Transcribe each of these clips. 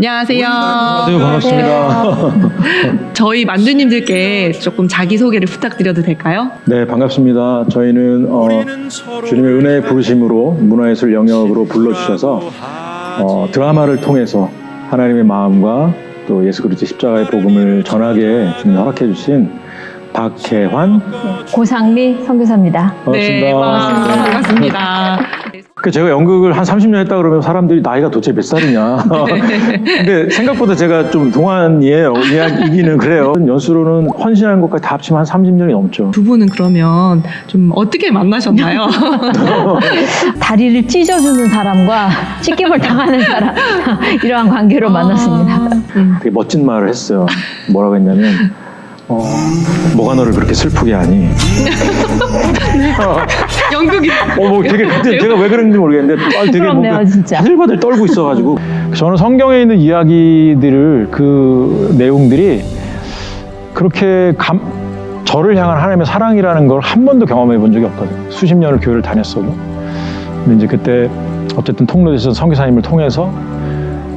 안녕하세요. 안녕하세요. 반갑습니다. 저희 만두님들께 조금 자기소개를 부탁드려도 될까요? 네, 반갑습니다. 저희는 주님의 은혜의 부르심으로 문화예술 영역으로 불러주셔서 드라마를 통해서 하나님의 마음과 또 예수 그리스도 십자가의 복음을 전하게 주님이 허락해 주신 박혜환, 고상미 선교사입니다. 반갑습니다. 네, 반갑습니다. 제가 연극을 한 30년 했다 그러면 사람들이 나이가 도대체 몇 살이냐. 근데 생각보다 제가 좀 동안이에요. 이야기는 그래요. 연수로는 헌신한 것까지 다 합치면 한 30년이 넘죠. 두 분은 그러면 좀 어떻게 만나셨나요? 다리를 찢어주는 사람과 찢김을 당하는 사람 이러한 관계로 만났습니다. 되게 멋진 말을 했어요. 뭐라고 했냐면 뭐가 너를 그렇게 슬프게 하니? 연극이 뭐 되게 그때 제가 왜 그런지 모르겠는데 되게 부럽네요, 뭔가 진짜. 바들바들 떨고 있어가지고 저는 성경에 있는 이야기들을 그 내용들이 그렇게 저를 향한 하나님의 사랑이라는 걸 한 번도 경험해 본 적이 없거든요. 수십 년을 교회를 다녔어도. 근데 이제 그때 어쨌든 통로에서 선교사님을 통해서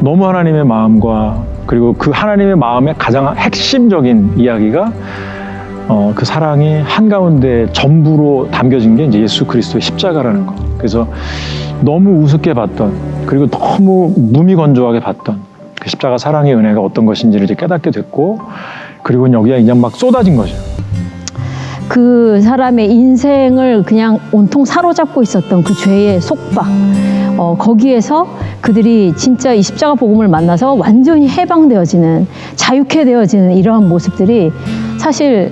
너무 하나님의 마음과 그리고 그 하나님의 마음의 가장 핵심적인 이야기가 그 사랑이 한가운데 전부로 담겨진 게 이제 예수 그리스도의 십자가라는 거. 그래서 너무 우습게 봤던 그리고 너무 무미건조하게 봤던 그 십자가 사랑의 은혜가 어떤 것인지를 이제 깨닫게 됐고 그리고 여기에 그냥 막 쏟아진 거죠. 그 사람의 인생을 그냥 온통 사로잡고 있었던 그 죄의 속박, 거기에서 그들이 진짜 이 십자가 복음을 만나서 완전히 해방되어지는, 자유케 되어지는 이러한 모습들이 사실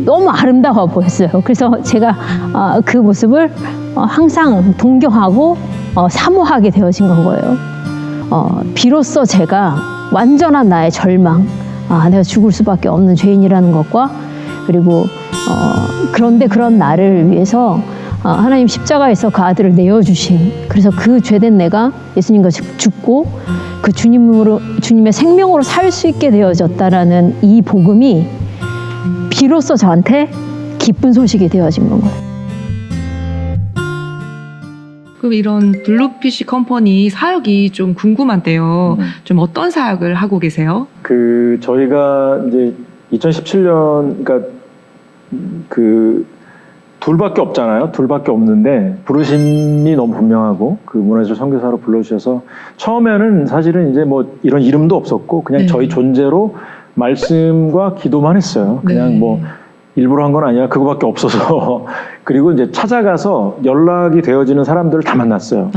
너무 아름다워 보였어요. 그래서 제가 그 모습을 항상 동경하고 사모하게 되어진 건 거예요. 비로소 제가 완전한 나의 절망, 내가 죽을 수밖에 없는 죄인이라는 것과 그리고 그런데 그런 나를 위해서 하나님 십자가에서 그 아들을 내어주신, 그래서 그 죄된 내가 예수님과 죽고 그 주님의 생명으로 살 수 있게 되어졌다라는 이 복음이 비로소 저한테 기쁜 소식이 되어진 건 거예요. 그럼 이런 블루피쉬 컴퍼니 사역이 좀 궁금한데요. 좀 어떤 사역을 하고 계세요? 저희가 이제 2017년 그러니까 둘밖에 없잖아요. 둘밖에 없는데 부르심이 너무 분명하고 그 문화예술 선교사로 불러주셔서 처음에는 사실은 이제 뭐 이런 이름도 없었고 그냥 네. 저희 존재로 말씀과 기도만 했어요. 그냥 네. 뭐 일부러 한 건 아니야. 그거밖에 없어서 그리고 이제 찾아가서 연락이 되어지는 사람들을 다 만났어요.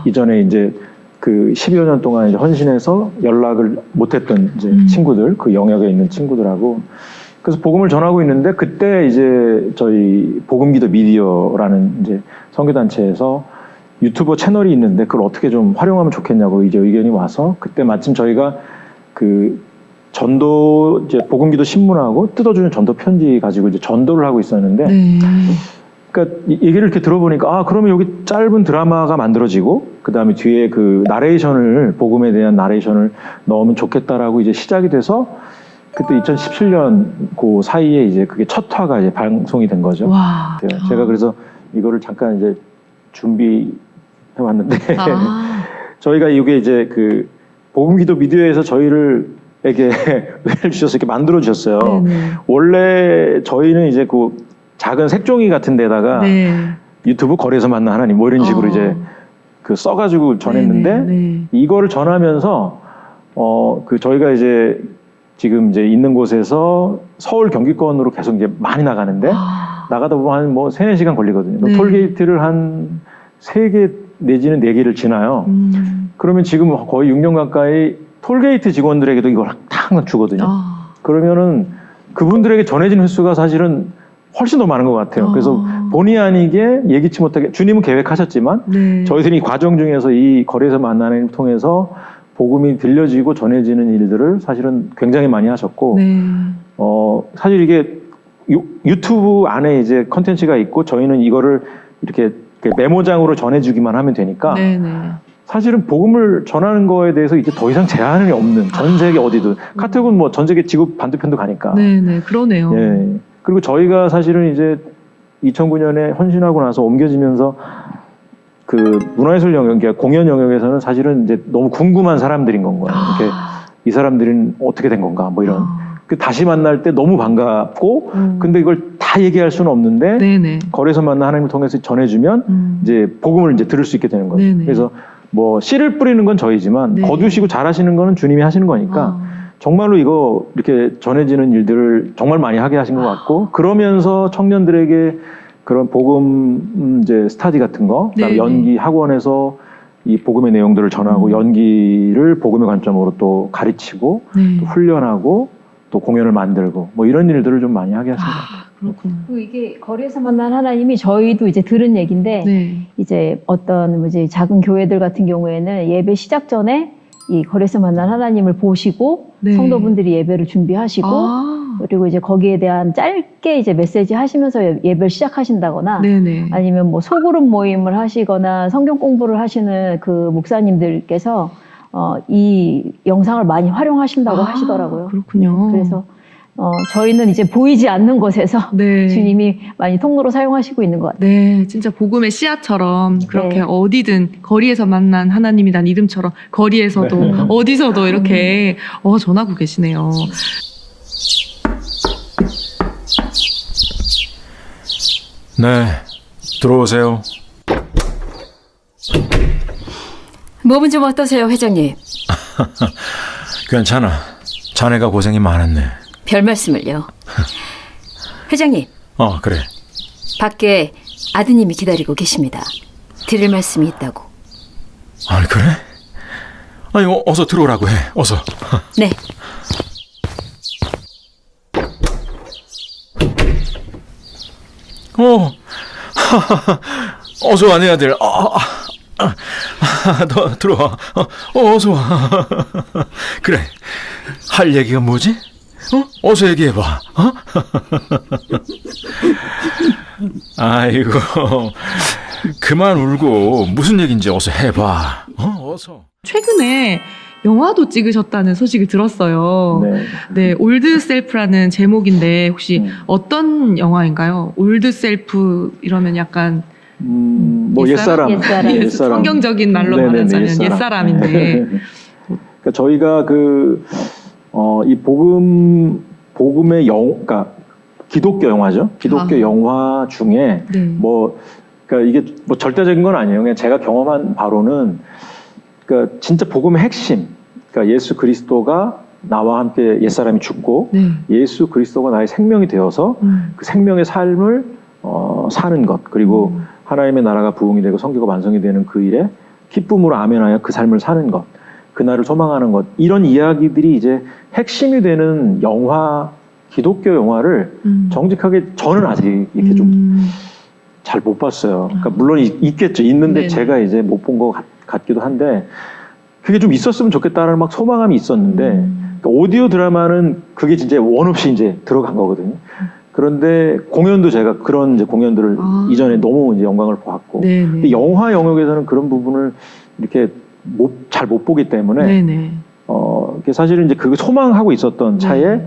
이전에 이제 그 12여 년 동안 이제 헌신해서 연락을 못했던 이제 친구들, 그 영역에 있는 친구들하고 그래서 복음을 전하고 있는데 그때 이제 저희 복음기도 미디어라는 이제 선교단체에서 유튜버 채널이 있는데 그걸 어떻게 좀 활용하면 좋겠냐고 이제 의견이 와서 그때 마침 저희가 그 전도 이제 복음기도 신문하고 뜯어주는 전도 편지 가지고 이제 전도를 하고 있었는데 네. 그러니까 얘기를 이렇게 들어보니까 그러면 여기 짧은 드라마가 만들어지고 그 다음에 뒤에 그 나레이션을 복음에 대한 나레이션을 넣으면 좋겠다라고 이제 시작이 돼서 그때 2017년 그 사이에 이제 그게 첫 화가 이제 방송이 된 거죠. 와. 제가 그래서 이거를 잠깐 이제 준비해 왔는데 저희가 이게 이제 그 복음기도 미디어에서 저희를에게 은혜를 주셔서 이렇게 만들어 주셨어요. 네네. 원래 저희는 이제 그 작은 색종이 같은 데다가 네. 유튜브 거리에서 만난 하나님 뭐 이런 식으로 이제 그 써가지고 전했는데 네네. 이거를 전하면서 그 저희가 이제 지금 이제 있는 곳에서 서울 경기권으로 계속 이제 많이 나가는데 나가다 보면 한 뭐 3-4시간 걸리거든요. 네. 톨게이트를 한 3개 내지는 4개를 지나요. 그러면 지금 거의 6년 가까이 톨게이트 직원들에게도 이걸 다 항상 주거든요. 그러면은 그분들에게 전해진 횟수가 사실은 훨씬 더 많은 것 같아요. 그래서 본의 아니게 예기치 못하게 주님은 계획하셨지만 네. 저희들이 이 과정 중에서 이 거리에서 만나는 일 통해서 복음이 들려지고 전해지는 일들을 사실은 굉장히 많이 하셨고 네. 사실 이게 유튜브 안에 이제 컨텐츠가 있고 저희는 이거를 이렇게 메모장으로 전해주기만 하면 되니까 네네. 사실은 복음을 전하는 거에 대해서 이제 더 이상 제한이 없는 전 세계 어디든 카톡은 뭐 전 세계 지구 반대편도 가니까 네네. 그러네요. 예. 그리고 저희가 사실은 이제 2009년에 헌신하고 나서 옮겨지면서 그 문화예술 영역, 그러니까 공연 영역에서는 사실은 이제 너무 궁금한 사람들인 건 거예요. 이렇게 이 사람들은 어떻게 된 건가, 뭐 이런. 그 다시 만날 때 너무 반갑고, 근데 이걸 다 얘기할 수는 없는데, 네네. 거리에서 만나 하나님을 통해서 전해주면 이제 복음을 이제 들을 수 있게 되는 거죠. 네네. 그래서 뭐 씨를 뿌리는 건 저희지만 네. 거두시고 잘하시는 거는 주님이 하시는 거니까 정말로 이거 이렇게 전해지는 일들을 정말 많이 하게 하신 것 같고, 그러면서 청년들에게 그런 복음 이제 스타디 같은 거, 그다음에 네네. 연기 학원에서 이 복음의 내용들을 전하고 연기를 복음의 관점으로 또 가르치고 네. 또 훈련하고 또 공연을 만들고 뭐 이런 일들을 좀 많이 하게 하신 것 같아요. 그렇구나. 그리고 이게 거리에서 만난 하나님이 저희도 이제 들은 얘기인데 네. 이제 어떤 뭐지 작은 교회들 같은 경우에는 예배 시작 전에 이 거리에서 만난 하나님을 보시고 네. 성도분들이 예배를 준비하시고 그리고 이제 거기에 대한 짧게 이제 메시지 하시면서 예배를 시작하신다거나 네네. 아니면 뭐 소그룹 모임을 하시거나 성경 공부를 하시는 그 목사님들께서 이 영상을 많이 활용하신다고 하시더라고요. 그렇군요. 그래서 저희는 이제 보이지 않는 곳에서 네. 주님이 많이 통로로 사용하시고 있는 것 같아요. 네, 진짜 복음의 씨앗처럼 그렇게 네. 어디든 거리에서 만난 하나님이란 이름처럼 거리에서도 네. 어디서도 이렇게 전하고 계시네요. 네, 들어오세요. 몸은 좀 어떠세요, 회장님? 괜찮아. 자네가 고생이 많았네. 별 말씀을요. 회장님, 그래. 밖에 아드님이 기다리고 계십니다. 드릴 말씀이 있다고. 아니, 그래? 아니, 어서 들어오라고 해. 어서. 네. 어서 와, 내 아들. 너 들어와. 어서 와. 그래. 할 얘기가 뭐지? 어서 얘기해봐. 아이고, 그만 울고 무슨 얘기인지 어서 해봐. 어서. 최근에 영화도 찍으셨다는 소식을 들었어요. 네. 네, 올드 셀프라는 제목인데 혹시 어떤 영화인가요? 올드 셀프 이러면 약간 뭐 옛사람? 옛사람. 옛사람. 성경적인 말로 네네네, 말하자면 옛사람인데. 그러니까 저희가 이 복음의 그러니까 기독교 영화죠. 기독교 영화 중에 네. 그러니까 이게 뭐 절대적인 건 아니에요. 그냥 제가 경험한 바로는 그러니까 진짜 복음의 핵심. 그러니까 예수 그리스도가 나와 함께 옛사람이 죽고 네. 예수 그리스도가 나의 생명이 되어서 그 생명의 삶을 사는 것, 그리고 하나님의 나라가 부흥이 되고 성교가 완성이 되는 그 일에 기쁨으로 아멘하여 그 삶을 사는 것, 그날을 소망하는 것, 이런 이야기들이 이제 핵심이 되는 영화, 기독교 영화를 정직하게 저는 아직 이렇게 좀 잘 못 봤어요. 그러니까 물론 있겠죠. 있는데 네네. 제가 이제 못 본 것 같기도 한데 그게 좀 있었으면 좋겠다는 막 소망감이 있었는데 그러니까 오디오 드라마는 그게 진짜 원 없이 이제 들어간 거거든요. 그런데 공연도 제가 그런 이제 공연들을 이전에 너무 이제 영광을 보았고, 네네. 근데 영화 영역에서는 그런 부분을 이렇게 잘 못 보기 때문에 네네. 사실은 이제 그거 소망하고 있었던 차에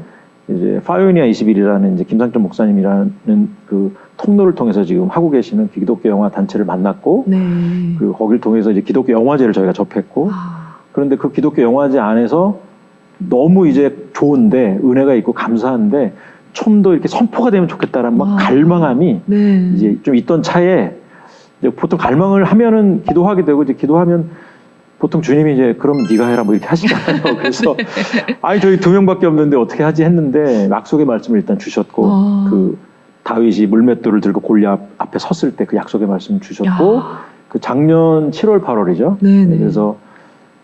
이제 파이오니아 21이라는 이제 김상철 목사님이라는 그 통로를 통해서 지금 하고 계시는 기독교 영화 단체를 만났고, 네. 그 거기를 통해서 이제 기독교 영화제를 저희가 접했고, 그런데 그 기독교 영화제 안에서 너무 이제 좋은데 은혜가 있고 감사한데 좀 더 이렇게 선포가 되면 좋겠다라는 막 갈망함이 네. 이제 좀 있던 차에 이제 보통 갈망을 하면은 기도하게 되고 이제 기도하면 보통 주님이 이제 그럼 네가 해라 뭐 이렇게 하시잖아요. 그래서 아니 저희 2명밖에 없는데 어떻게 하지 했는데 약속의 말씀을 일단 주셨고 그 다윗이 물맷돌을 들고 골리앗 앞에 섰을 때 그 약속의 말씀을 주셨고 그 작년 7월 8월이죠. 네네. 그래서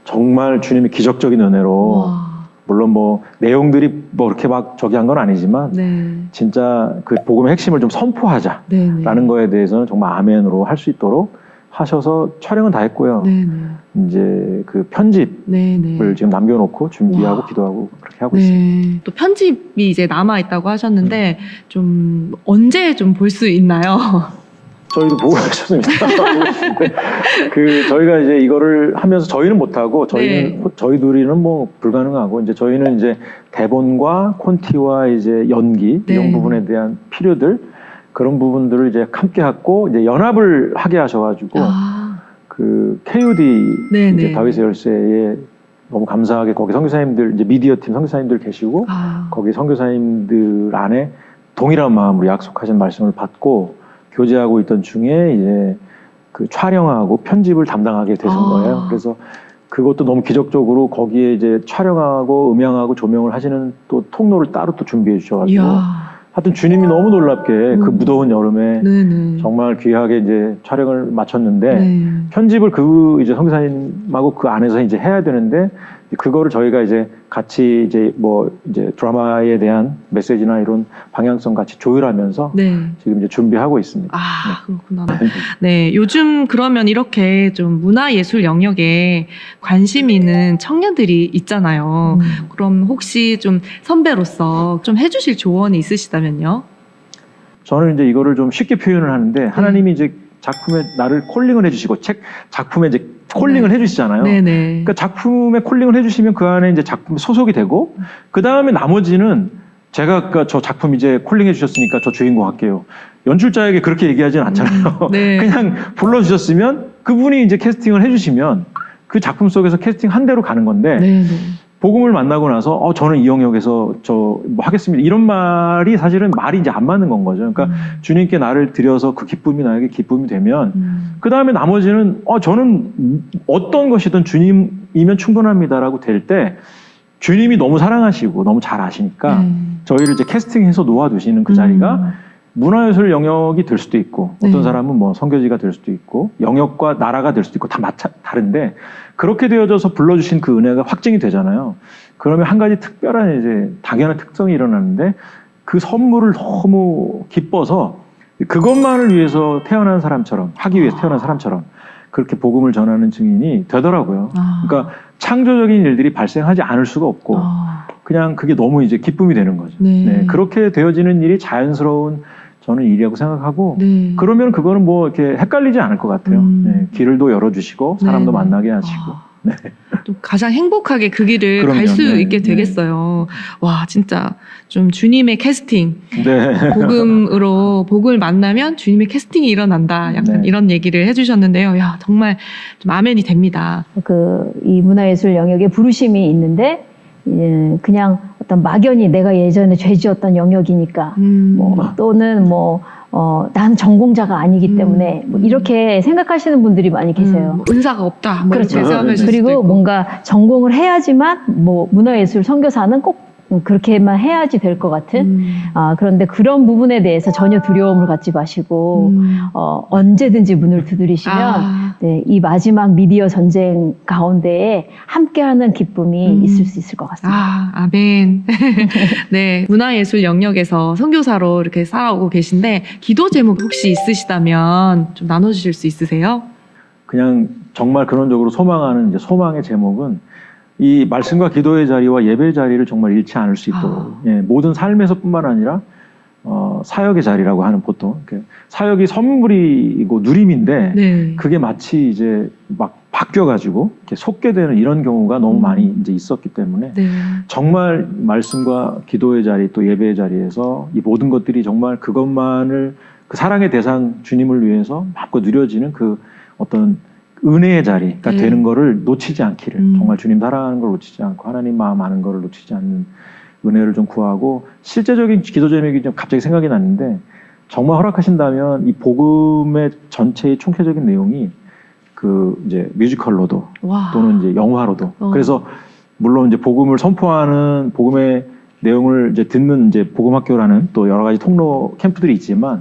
정말 주님이 기적적인 은혜로 물론 뭐 내용들이 뭐 그렇게 막 저기 한 건 아니지만 네. 진짜 그 복음의 핵심을 좀 선포하자라는 네네. 거에 대해서는 정말 아멘으로 할 수 있도록 하셔서 촬영은 다 했고요. 네네. 이제 그 편집을 네네. 지금 남겨놓고 준비하고 와. 기도하고 그렇게 하고 있습니다. 네. 또 편집이 이제 남아 있다고 하셨는데 좀 언제 좀 볼 수 있나요? 저희도 보고 계셨습니다. 그 저희가 이제 이거를 하면서 저희는 못하고 저희 둘이는 뭐 불가능하고 이제 저희는 이제 대본과 콘티와 이제 연기 이런 부분에 대한 필요들 그런 부분들을 이제 함께 하고 이제 연합을 하게 하셔가지고 그 KUD 네, 이제 네. 다윗의 열쇠에 너무 감사하게 거기 선교사님들 이제 미디어 팀 선교사님들 계시고 거기 선교사님들 안에 동일한 마음으로 약속하신 말씀을 받고 교제하고 있던 중에 이제 그 촬영하고 편집을 담당하게 되신 거예요. 그래서 그것도 너무 기적적으로 거기에 이제 촬영하고 음향하고 조명을 하시는 또 통로를 따로 또 준비해 주셔가지고 하여튼 주님이 너무 놀랍게 그 무더운 여름에 네네. 정말 귀하게 이제 촬영을 마쳤는데 네. 편집을 그 이제 선교사님하고 그 안에서 이제 해야 되는데 그거를 저희가 이제 같이 이제 뭐 이제 드라마에 대한 메시지나 이런 방향성 같이 조율하면서 네. 지금 이제 준비하고 있습니다. 아, 그렇구나. 네, 요즘 그러면 이렇게 좀 문화예술 영역에 관심 있는 청년들이 있잖아요. 그럼 혹시 좀 선배로서 좀 해주실 조언이 있으시다면요? 저는 이제 이거를 좀 쉽게 표현을 하는데 하나님이 이제 작품에 나를 콜링을 해주시고 작품에 이제 콜링을 해주시잖아요. 네네. 그러니까 작품에 콜링을 해주시면 그 안에 이제 작품 소속이 되고 그 다음에 나머지는 제가 아까 저 작품 이제 콜링해 주셨으니까 저 주인공 할게요. 연출자에게 그렇게 얘기하지는 않잖아요. 네. 그냥 불러주셨으면 그분이 이제 캐스팅을 해주시면 그 작품 속에서 캐스팅 한 대로 가는 건데 네네. 복음을 만나고 나서 저는 이 영역에서 저 뭐 하겠습니다. 이런 말이 사실은 말이 이제 안 맞는 건 거죠. 그러니까 주님께 나를 드려서 그 기쁨이 나에게 기쁨이 되면 그 다음에 나머지는 저는 어떤 것이든 주님이면 충분합니다라고 될 때 주님이 너무 사랑하시고 너무 잘 아시니까 저희를 이제 캐스팅해서 놓아두시는 그 자리가 문화예술 영역이 될 수도 있고 어떤 사람은 뭐 선교지가 될 수도 있고 영역과 나라가 될 수도 있고 다 다른데 그렇게 되어져서 불러주신 그 은혜가 확증이 되잖아요. 그러면 한 가지 특별한 이제 당연한 특성이 일어나는데 그 선물을 너무 기뻐서 그것만을 위해서 태어난 사람처럼 하기 위해서 태어난 사람처럼 그렇게 복음을 전하는 증인이 되더라고요. 그러니까 창조적인 일들이 발생하지 않을 수가 없고 그냥 그게 너무 이제 기쁨이 되는 거죠. 네, 그렇게 되어지는 일이 자연스러운 저는 일이라고 생각하고 그러면 그거는 뭐 이렇게 헷갈리지 않을 것 같아요. 네, 길을 또 열어주시고 사람도 만나게 하시고 네. 또 가장 행복하게 그 길을 그럼요. 갈 수 네, 있게 되겠어요. 와, 진짜 좀 주님의 캐스팅, 네. 복음을 만나면 주님의 캐스팅이 일어난다. 약간 네. 이런 얘기를 해주셨는데요. 야, 정말 좀 아멘이 됩니다. 이 문화예술 영역에 부르심이 있는데 그냥 어떤 막연히 내가 예전에 죄지었던 영역이니까 뭐 또는 나는 전공자가 아니기 때문에 뭐 이렇게 생각하시는 분들이 많이 계세요. 뭐 은사가 없다. 뭐 그렇죠. 이렇게 생각하실 수도 그리고 있고. 뭔가 전공을 해야지만 뭐 문화예술 선교사는 꼭 그렇게만 해야지 될 것 같은 그런데 그런 부분에 대해서 전혀 두려움을 갖지 마시고 언제든지 문을 두드리시면 네, 이 마지막 미디어 전쟁 가운데에 함께하는 기쁨이 있을 수 있을 것 같습니다. 아멘. 네, 문화예술 영역에서 선교사로 이렇게 살아오고 계신데 기도 제목 혹시 있으시다면 좀 나눠주실 수 있으세요? 그냥 정말 근원적으로 소망하는 이제 소망의 제목은 이 말씀과 기도의 자리와 예배의 자리를 정말 잃지 않을 수 있도록 모든 삶에서뿐만 아니라 사역의 자리라고 하는 보통 사역이 선물이고 누림인데 네. 그게 마치 이제 막 바뀌어가지고 이렇게 속게 되는 이런 경우가 너무 많이 이제 있었기 때문에 네. 정말 말씀과 기도의 자리 또 예배의 자리에서 이 모든 것들이 정말 그것만을 그 사랑의 대상 주님을 위해서 마음껏 누려지는 그 어떤 은혜의 자리가 되는 거를 놓치지 않기를 정말 주님 사랑하는 걸 놓치지 않고 하나님 마음 아는 거를 놓치지 않는 은혜를 좀 구하고 실제적인 기도 제목이 좀 갑자기 생각이 났는데 정말 허락하신다면 이 복음의 전체의 총체적인 내용이 그 이제 뮤지컬로도 또는 이제 영화로도 그래서 물론 이제 복음을 선포하는 복음의 내용을 이제 듣는 이제 복음학교라는 또 여러 가지 통로 캠프들이 있지만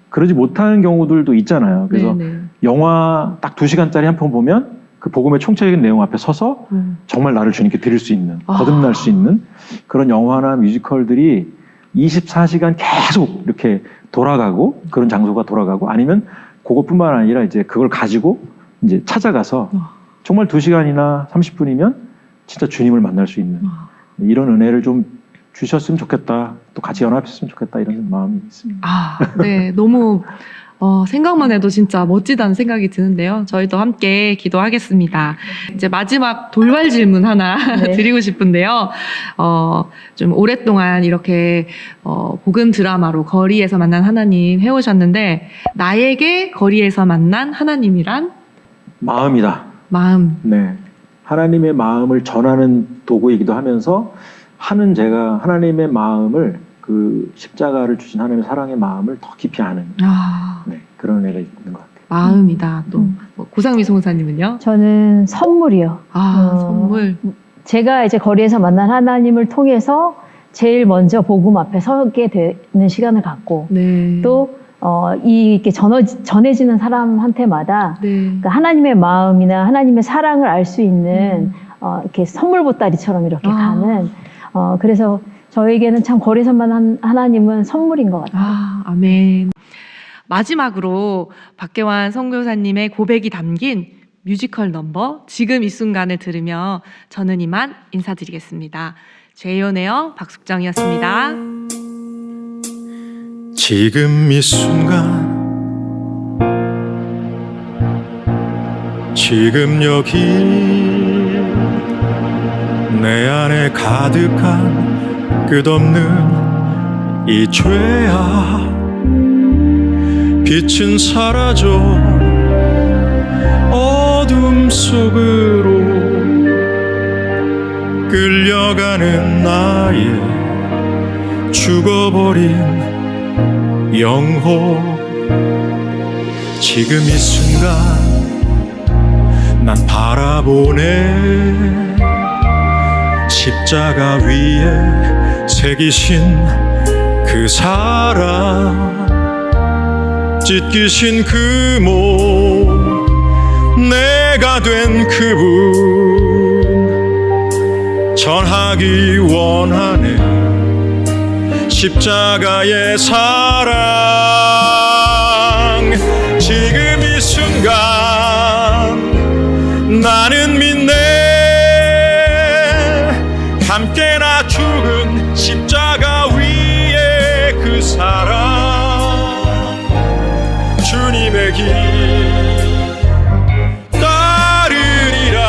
그러지 못하는 경우들도 있잖아요. 그래서 영화 딱 2시간짜리 한 편 보면 그 복음의 총체적인 내용 앞에 서서 정말 나를 주님께 드릴 수 있는 거듭날 수 있는 그런 영화나 뮤지컬들이 24시간 계속 이렇게 돌아가고 그런 장소가 돌아가고 아니면 그것뿐만 아니라 이제 그걸 가지고 이제 찾아가서 정말 2시간이나 30분이면 진짜 주님을 만날 수 있는 이런 은혜를 좀 주셨으면 좋겠다. 또 같이 연합했으면 좋겠다. 이런 마음이 있습니다. 네. 너무 생각만 해도 진짜 멋지다는 생각이 드는데요. 저희도 함께 기도하겠습니다. 이제 마지막 돌발 질문 하나 드리고 싶은데요. 좀 오랫동안 이렇게 복음 드라마로 거리에서 만난 하나님 해오셨는데 나에게 거리에서 만난 하나님이란? 마음이다. 마음. 네. 하나님의 마음을 전하는 도구이기도 하면서 제가 하나님의 마음을 그 십자가를 주신 하나님의 사랑의 마음을 더 깊이 아는 네, 그런 애가 있는 것 같아요. 마음이다. 또 고상미 송사님은요? 저는 선물이요. 선물. 제가 이제 거리에서 만난 하나님을 통해서 제일 먼저 복음 앞에 서게 되는 시간을 갖고 네. 또 이렇게 전해지는 사람한테마다 네. 그러니까 하나님의 마음이나 하나님의 사랑을 알 수 있는 이렇게 선물 보따리처럼 이렇게 가는 그래서 저에게는 참 거리에서 만난 하나님은 선물인 것 같아요. 아멘. 마지막으로 박계환 선교사님의 고백이 담긴 뮤지컬 넘버 지금 이 순간을 들으며 저는 이만 인사드리겠습니다. 죄연의 박숙정이었습니다. 지금 이 순간 지금 여기 내 안에 가득한 끝없는 이 죄야 빛은 사라져 어둠 속으로 끌려가는 나의 죽어버린 영혼 지금 이 순간 난 바라보네 십자가 위에 새기신 그 사랑 찢기신 그 몸 내가 된 그분 전하기 원하네 십자가의 사랑 지금 이 순간 나는 믿네 함께나 죽은 십자가 위에 그 사랑 주님의 길 따르리라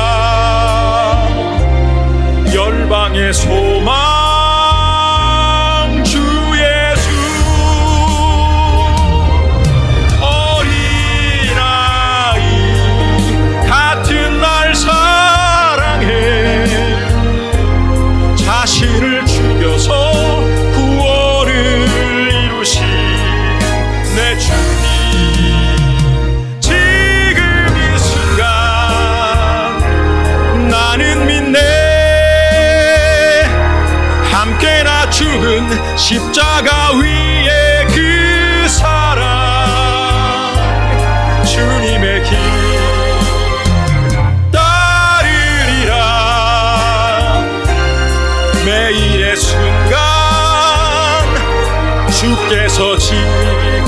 열방의 소망 자신을 죽여서 구원을 이루신 내 주님 지금 이 순간 나는 믿네 함께나 죽은 십자가 위에 그 사랑 주님의 길 매일의 순간 주께서 지금